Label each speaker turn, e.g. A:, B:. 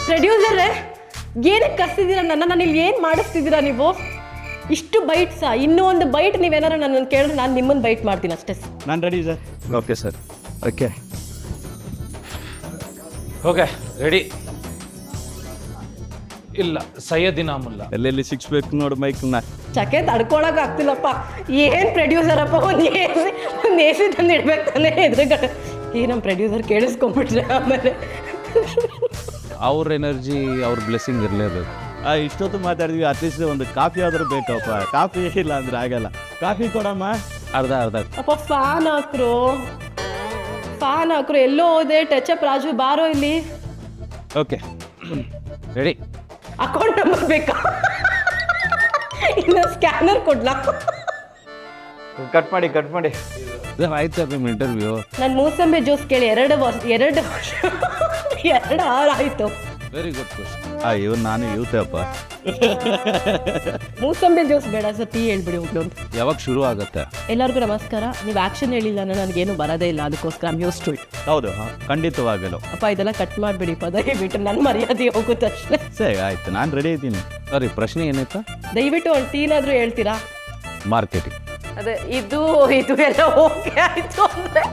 A: ಪ್ರೊಡ್ಯೂಸರೇ ಏನಕ್ಕೆ ಕರ್ಸಿದ್ದೀರಾ ನನ್ನ ಇಲ್ಲಿ ಏನು ಮಾಡಿಸ್ತಿದ್ದೀರಾ ನೀವು ಇಷ್ಟು ಬೈಟ್ಸಾ ಇನ್ನೂ ಒಂದು ಬೈಟ್ ನೀವೇನಾರು ನನ್ನನ್ನು ಕೇಳಿದ್ರೆ ನಾನು ನಿಮ್ಮನ್ನು ಬೈಟ್ ಮಾಡ್ತೀನಿ ಅಷ್ಟೇ
B: ನಾನು ready sir.
C: Okay sir.
B: Okay
D: okay ready. ಇಲ್ಲ ಸೈಯದಿನ ಮುಲ್ಲ
B: ಎಲ್ಲೆಲ್ಲಿ ಸಿಕ್ಸ್ಬೇಕು ನೋಡು ಮೈಕ್ನ.
A: ಚಕೆ ತಡ್ಕೊಳಕ್ ಆಗ್ತಿಲ್ಲಪ್ಪ. ಏನು ಪ್ರೊಡ್ಯೂಸರಪ್ಪ, ಒಂದು ಎ ಸಿ ತಂದು ಇಡ್ಬೇಕು ತಾನೇ ಎದುರುಗಡೆ. ಈ ನಮ್ಮ ಪ್ರೊಡ್ಯೂಸರ್ ಕೇಳಿಸ್ಕೊಂಡ್ಬಿಟ್ರೆ ಆಮೇಲೆ
C: ಅವ್ರ ಎನರ್ಜಿ ಅವ್ರ ಬ್ಲೆಸ್ಸಿಂಗ್ ಇರಲೇಬೇಕು.
B: ಇಷ್ಟೊತ್ತು ಮಾತಾಡಿದ್ವಿ, ಅಟ್ಲೀಸ್ಟ್ ಒಂದು ಕಾಫಿ ಆದರೂ ಬೇಕಪ್ಪ. ಕಾಫಿ ಇಲ್ಲ ಅಂದ್ರೆ ಆಗಲ್ಲ. ಕಾಫಿ ಕೊಡಮ್ಮ.
C: ಅರ್ಧ
A: ಅಪ್ಪ ಫ್ಯಾನ್ ಹಾಕ್ರು ಎಲ್ಲೋ ಹೋದೆ. ಟಚಪ್ ರಾಜು ಬಾರೋ ಇಲ್ಲಿ.
C: Okay ready.
A: ಅಕೌಂಟ್ ನಂಬರ್ ಬೇಕಾ? ಇನ್ನು ಸ್ಕ್ಯಾನರ್ ಕೊಡ್ಲಾ?
B: ಕಟ್ ಮಾಡಿ
C: ಆಯ್ತು ನಿಮ್ಮ ಇಂಟರ್ವ್ಯೂ.
A: ನಾನು ಮೂಸಂಬಿ ಜ್ಯೂಸ್ ಕೇಳಿ 2 ಅವರ್ ಆಯಿತು.
C: Very good question.
B: ಇವ್ರು ನಾನು ಯೂತಪ್ಪ.
A: ಮೂಸಂಬಿ ಜ್ಯೂಸ್ ಬೇಡ ಸರ್, ಟೀ ಹೇಳ್ಬಿಡಿ ಹೋಗ್ಲು ಅಂತ.
C: ಯಾವಾಗ ಶುರು ಆಗುತ್ತೆ?
A: ಎಲ್ಲರಿಗೂ ನಮಸ್ಕಾರ. ನೀವು ಆ್ಯಕ್ಷನ್ ಹೇಳಿಲ್ಲ ನನಗೇನು ಬರೋದೇ ಇಲ್ಲ, ಅದಕ್ಕೋಸ್ಕರ I am use to it.
B: ಹೌದು, ಖಂಡಿತವಾಗಲು.
A: ಅಪ್ಪ ಇದೆಲ್ಲ ಕಟ್ ಮಾಡಿಬಿಡಿ ದಯವಿಟ್ಟು, ನನ್ನ ಮರ್ಯಾದೆ ಹೋಗುತ್ತೆ ಅಷ್ಟೇ.
B: ಸರಿ ಆಯ್ತು, ನಾನು ರೆಡಿ ಇದ್ದೀನಿ.
C: ಸರಿ, ಪ್ರಶ್ನೆ ಏನಾಯ್ತಾ?
A: ದಯವಿಟ್ಟು ಒಂದು ಟೀನಾದರೂ ಹೇಳ್ತೀರಾ?
C: ಮಾರ್ಕೆಟಿಂಗ್.
A: ಅದೇ ಇದು ಎಲ್ಲ ಓಕೆ ಆಯಿತು ಅಂದರೆ